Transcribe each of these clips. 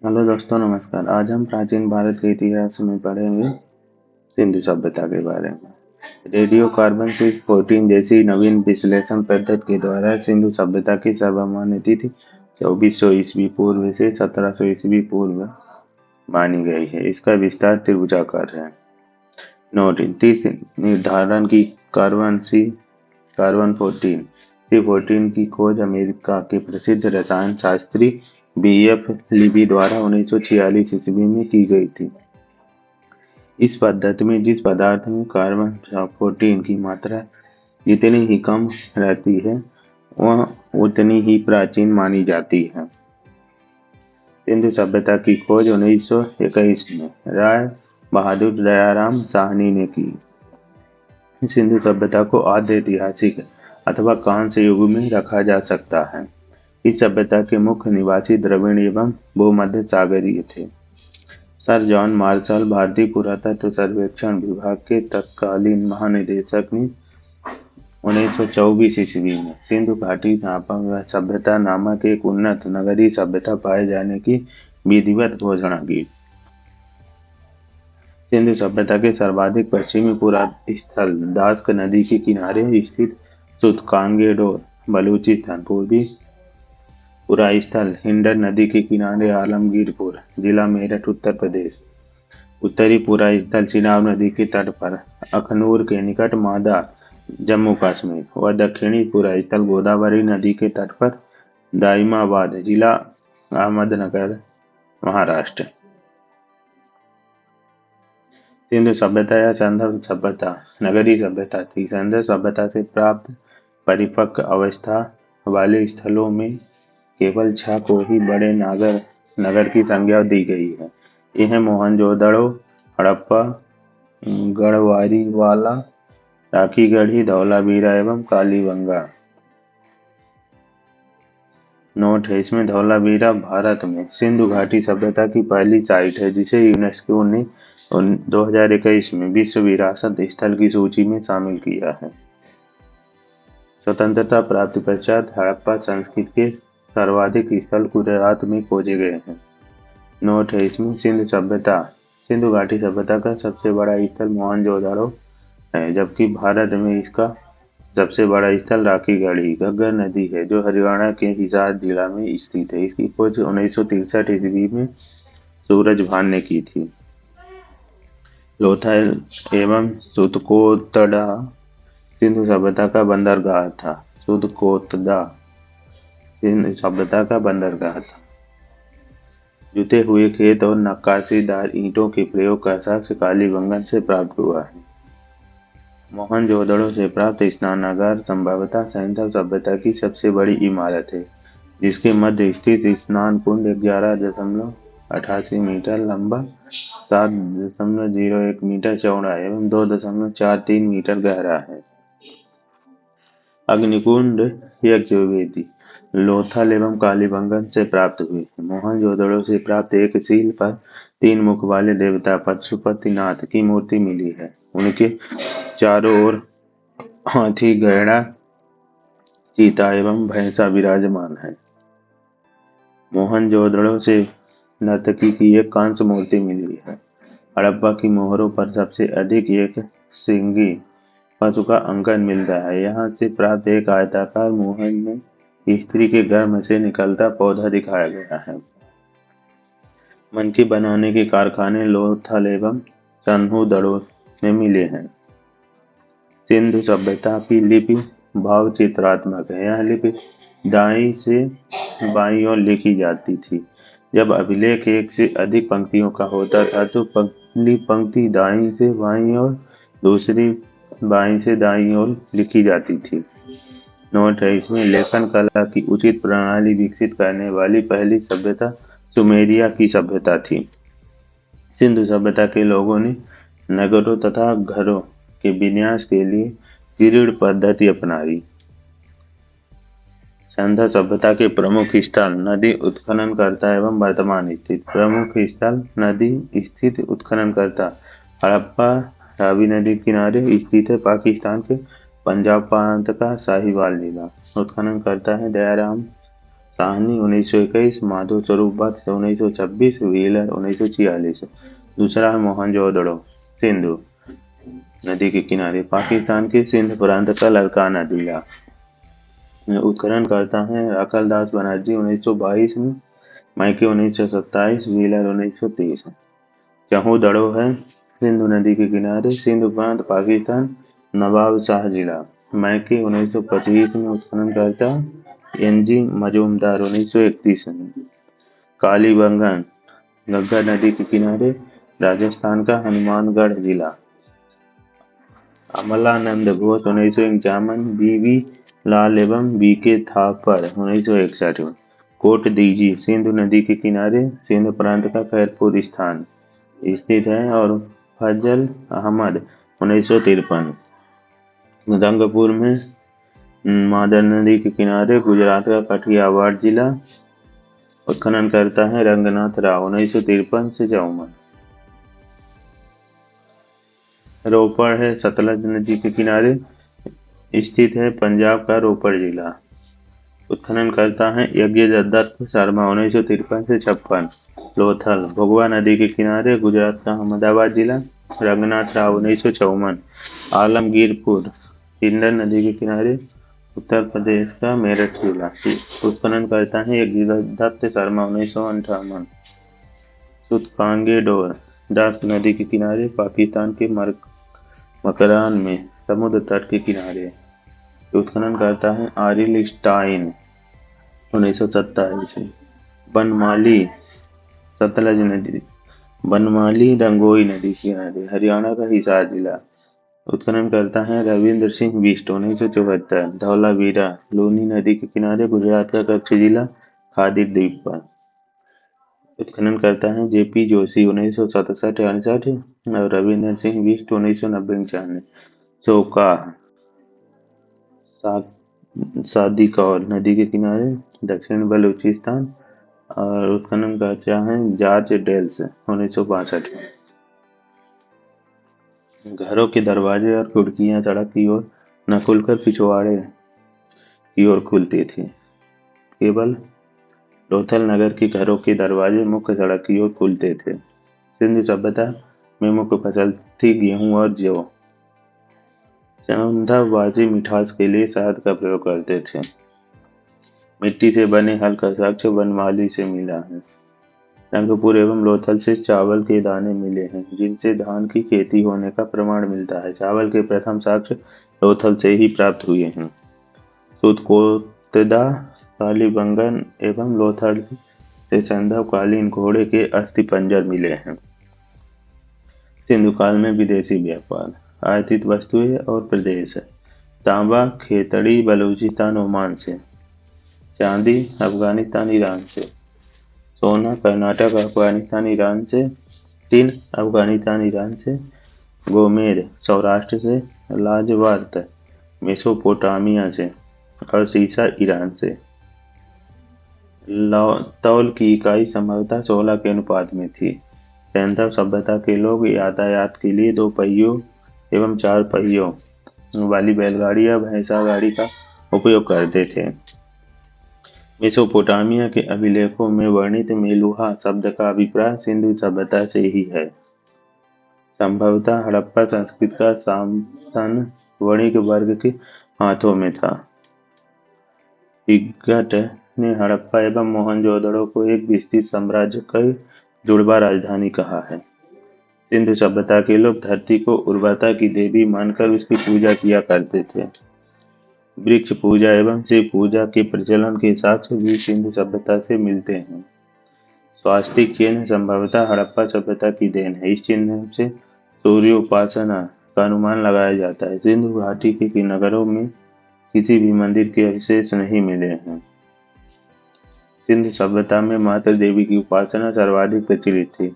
Hello दोस्तों, नमस्कार। आज हम प्राचीन भारत के इतिहास में पढ़ेंगे सिंधु सभ्यता के बारे में। रेडियो कार्बन 14 जैसी नवीन विश्लेषण पद्धति के द्वारा सिंधु सभ्यता की सर्वमान्य तिथि 2400 ईस्वी पूर्व से 1700 ईस्वी पूर्व मानी गई है। इसका विस्तार त्रिभुजाकार है। नोट: तीस निर्धारण की कार्बन 14 सी 14 की खोज अमेरिका के प्रसिद्ध रसायन शास्त्री बीएफ लिबी द्वारा 1946 ईस्वी में की गई थी। इस पद्धति में जिस पदार्थ में कार्बन 14 की मात्रा जितनी ही कम रहती है, वह उतनी ही प्राचीन मानी जाती है। सिंधु सभ्यता की खोज 1921 में राय बहादुर दयाराम साहनी ने की। सिंधु सभ्यता को आद्य ऐतिहासिक अथवा कांस्य युग में रखा जा सकता है। इस सभ्यता के मुख्य निवासी द्रविड़ एवं भूमध्य सागरीय थे। सर जॉन मार्शल भारतीय पुरातत्व सर्वेक्षण विभाग के तत्कालीन महानिदेशक ने 1924 ईस्वी में सिंधु घाटी सभ्यता नामक एक उन्नत नगरीय सभ्यता पाए जाने की विधिवत घोषणा की। सिंधु सभ्यता के सर्वाधिक पश्चिमी पुरास्थल दास्क नदी के किनारे स्थित सुतकांगेडोर बलूचिस्तान, पूर्वी पुरास्थल हिंडन नदी के किनारे आलमगीरपुर, जिला मेरठ, उत्तर प्रदेश, उत्तरी पुरास्थल चिनाब नदी के तट पर अखनूर के निकट मादा, जम्मू कश्मीर व दक्षिणी पुरास्थल गोदावरी नदी के तट पर दाइमाबाद, जिला अहमदनगर, महाराष्ट्र। सिंधु सभ्यता या संदर्भ सभ्यता नगरीय सभ्यता थी। संदर्भ सभ्यता से प्राप्त परिपक्व अवस्था वाले स्थलों में केवल 6 को ही बड़े नगर की संज्ञा दी गई है। यह मोहनजोदड़ो, हड़प्पा, गढ़वारीवाला, राखीगढ़ी, धौलावीरा एवं कालीबंगा। नोट है इसमें धौलावीरा भारत में सिंधु घाटी सभ्यता की पहली साइट है, जिसे यूनेस्को ने 2021 में विश्व विरासत स्थल की सूची में शामिल किया है। स्वतंत्रता प्राप्ति पश्चात हड़प्पा संस्कृति के सर्वाधिक स्थल गुजरात में खोजे गए हैं। नोट है इसमें सिंधु घाटी सभ्यता का सबसे बड़ा स्थल मोहनजोदड़ो है, जबकि भारत में इसका सबसे बड़ा स्थल राखीगढ़ी घग्गर नदी है, जो हरियाणा के हिसार जिला में स्थित है। इसकी खोज 1963 ईस्वी में सूरजभान ने की थी। लोथल एवं सुतकोतड़ा सिंधु सभ्यता का बंदरगाह था। सुतकोतड़ा सिंधु सभ्यता का बंदरगाह था। जुते हुए खेत और नक्काशीदार ईंटों के प्रयोग का साक्ष्य कालीबंगन से प्राप्त हुआ है। मोहनजोदड़ो से प्राप्त स्नानागार संभवतः सिंधु सभ्यता की सबसे बड़ी इमारत है, जिसके मध्य स्थित स्नान कुंड 11.88 मीटर लंबा, 7.01 मीटर चौड़ा एवं 2.43 मीटर गहरा है। अग्निकुंड यज्ञवेदी लोथल एवं कालीबंगन से प्राप्त हुई है। मोहनजोदड़ो से प्राप्त एक सील पर 3 मुख वाले देवता पशुपतिनाथ की मूर्ति मिली है। उनके चारों ओर हाथी, घोड़ा, चीता एवं भैंसा विराजमान है। मोहनजोदड़ो से नर्तकी की एक कांस्य मूर्ति मिली है। हड़प्पा की मोहरों पर सबसे अधिक एक सिंगी पशु का अंकन मिलता है। यहाँ से प्राप्त एक आयताकार मोहन में स्त्री के गर्भ से निकलता पौधा दिखाया गया है। मनकी बनाने के कारखाने लोथल एवं सन्हुदड़ो में मिले हैं। सिंधु सभ्यता की लिपि भाव चित्रात्मक है। यह लिपि दाईं से बाईं ओर लिखी जाती थी। जब अभिलेख एक से अधिक पंक्तियों का होता था तो पहली पंक्ति दाईं से बाईं और दूसरी बाईं से दाईं ओर लिखी जाती थी। नोट है इसमें लेखन कला की उचित प्रणाली विकसित करने वाली पहली सभ्यता सुमेरिया की सभ्यता थी। सिंधु सभ्यता के लोगों ने नगरों तथा घरों के विन्यास के लिए ग्रिड पद्धति अपनाई। सिंधु सभ्यता के प्रमुख स्थल नदी उत्खननकर्ता एवं वर्तमान स्थित प्रमुख स्थल नदी स्थित उत्खननकर्ता हड़प्पा रावी नदी किनारे स्थित है, पाकिस्तान के पंजाब प्रांत का साहिवाल जिला। उत्खननकर्ता है दयाराम साहनी 1921, माधव स्वरूप वत्स 1926, व्हीलर 1946। दूसरा है मोहनजोदड़ो, सिंधु नदी के किनारे, पाकिस्तान के सिंध प्रांत का लड़काना जिला। उत्खनन करता है अकलदास बनर्जी 1922 में, माइके 1927, व्हीलर 1930। चहूदड़ो है सिंधु नदी के किनारे, सिंध प्रांत पाकिस्तान, नवाब शाह जिला, माइके 1925 में। उत्खनन करता एनजी मजूमदार 1931 में। कालीबंगन गंगा नदी के किनारे, राजस्थान का हनुमानगढ़ जिला। अमलानंद घोष 1951, बीवी लाल एवं बीके थापर 1961 में। कोट दीजी सिंधु नदी के किनारे, सिंध प्रांत का खैरपुर स्थान स्थित है। और फजल अहमद 1953, रंगपुर में मादर नदी के किनारे, गुजरात का कठियावाड़ जिला। उत्खनन करता है रंगनाथ राव 1953 से 54। रोपड़ है सतलज नदी के किनारे स्थित है, पंजाब का रोपड़ जिला। उत्खनन करता है यज्ञ दत्त शर्मा 1953 से 56। लोथल भगवा नदी के किनारे, गुजरात का अहमदाबाद जिला, रंगनाथ राव 1954। आलमगीरपुर हिंडन नदी के किनारे, उत्तर प्रदेश का मेरठ जिला। उत्खनन करता है यज्ञ दत्त शर्मा 1958। सुतकांगेडोर दास नदी के किनारे, पाकिस्तान के मकरान में, समुद्र तट के किनारे। उत्खनन करता है आरिल स्टाइन 1927। बनमाली सतलज नदी, बनमाली रंगोई नदी के किनारे, हरियाणा का हिसार जिला। उत्खनन करता है रविंद्र सिंह बिष्ट 1974। धौलावीरा लूनी नदी के किनारे, गुजरात का कच्छ जिला, खादीर द्वीप पर। उत्खनन करता है जेपी जोशी 1967-68 और रविंद्र सिंह बिष्ट 1990-91। चौका सादिकौर नदी के किनारे, दक्षिण बलूचिस्तान। और उत्खनन करता है जॉर्ज डेल्स 1962। घरों के दरवाजे और खिड़कियां सड़क की ओर न खुलकर पिछवाड़े की ओर खुलती थी। केवल लोथल नगर के घरों के दरवाजे मुख्य सड़क की ओर खुलते थे। सिंधु सभ्यता में मुख्य फसल थी गेहूं और जौ। चंदावासी मिठास के लिए शहद का प्रयोग करते थे। मिट्टी से बने हल का साक्ष्य बनमाली से मिला है। रंगपुर एवं लोथल से चावल के दाने मिले हैं, जिनसे धान की खेती होने का प्रमाण मिलता है। चावल के प्रथम साक्ष्य लोथल से ही प्राप्त हुए हैं। सुतकोतदा कालीबंगन एवं लोथल से संध्याकालीन घोड़े के अस्थिपंजर मिले हैं। सिंधु काल में विदेशी व्यापार, आयातित वस्तुएं और प्रदेश। तांबा खेतड़ी बलूचिस्तान ओमान से, चांदी अफगानिस्तान ईरान से, सोना कर्नाटक अफगानिस्तान ईरान से, टिन अफगानिस्तान ईरान से, गोमेर सौराष्ट्र से, लाजवर्त मेसोपोटामिया से और सीसा ईरान से। तौल की इकाई संभवतः 16 के अनुपात में थी। सैंधव सभ्यता के लोग यातायात के लिए 2 पहियों एवं 4 पहियों वाली बैलगाड़ी या भैंसा गाड़ी का उपयोग करते थे। मेसोपोटामिया के अभिलेखों में वर्णित मेलुहा शब्द का अभिप्राय सिंधु सभ्यता से ही है। संभवतः हड़प्पा संस्कृत का शासन वणिक वर्ग के हाथों में था। पिगट ने हड़प्पा एवं मोहनजोदड़ो को एक विस्तृत साम्राज्य की जुड़वा राजधानी कहा है। सिंधु सभ्यता के लोग धरती को उर्वरता की देवी मानकर उसकी पूजा किया करते थे। वृक्ष पूजा एवं शिव पूजा के प्रचलन के साक्ष्य भी सिंधु सभ्यता से मिलते हैं। स्वास्तिक चिन्ह संभवतः हड़प्पा सभ्यता की देन है। इस चिन्ह से सूर्य उपासना का अनुमान लगाया जाता है। सिंधु घाटी के नगरों में किसी भी मंदिर के अवशेष नहीं मिले हैं। सिंधु सभ्यता में मातृ देवी की उपासना सर्वाधिक प्रचलित थी।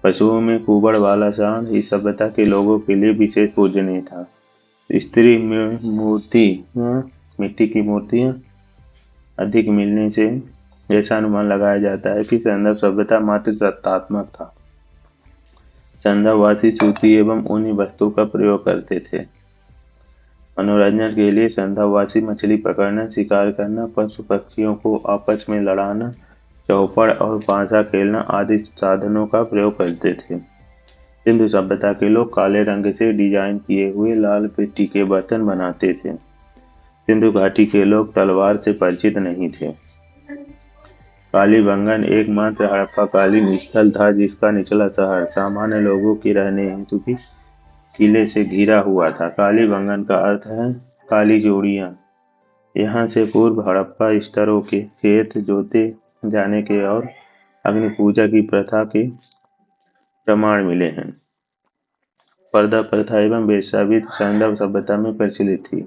पशुओं में कुबड़ वाला सांड इस सभ्यता के लोगों के लिए विशेष पूजनीय था। स्त्री मूर्ति मिट्टी की मूर्तियां अधिक मिलने से ऐसा अनुमान लगाया जाता है कि सैंधव सभ्यता मातृसत्तात्मक था। सैंधववासी सूती एवं ऊनी वस्तुओं का प्रयोग करते थे। मनोरंजन के लिए संध्यावासी मछली पकड़ना, शिकार करना, पशु पक्षियों को आपस में लड़ाना, चौपड़ और पांसा खेलना आदि साधनों का प्रयोग करते थे। सिंधु सभ्यता के लोग काले रंग से डिजाइन किए हुए लाल मिट्टी के बर्तन बनाते थे। सिंधु घाटी के लोग तलवार से परिचित नहीं थे। कालीबंगन एकमात्र हड़प्पाकालीन स्थल था जिसका निचला शहर सामान्य लोगों के रहने हेतु भी किले से घिरा हुआ था। कालीबंगन का अर्थ है काली जोड़ियां। यहाँ से पूर्व हड़प्पा स्तरों के खेत जोते जाने के और अग्नि पूजा की प्रथा के प्रमाण मिले हैं। पर्दा प्रथा एवं वेश्या भी सैंधव सभ्यता में प्रचलित थी।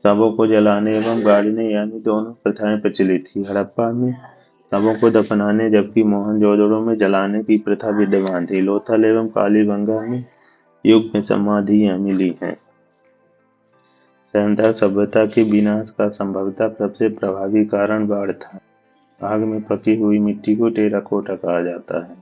शवों को जलाने एवं गाड़ने यानी दोनों प्रथाएं प्रचलित थी। हड़प्पा में शवों को दफनाने जबकि मोहनजोदड़ो में जलाने की प्रथा विद्यमान थी। लोथल एवं कालीबंगा युग में समाधियां मिली हैं। सैंधव सभ्यता के विनाश का संभवतः सबसे प्रभावी कारण बाढ़ था। आग में पकी हुई मिट्टी को टेराकोटा कहा जाता है।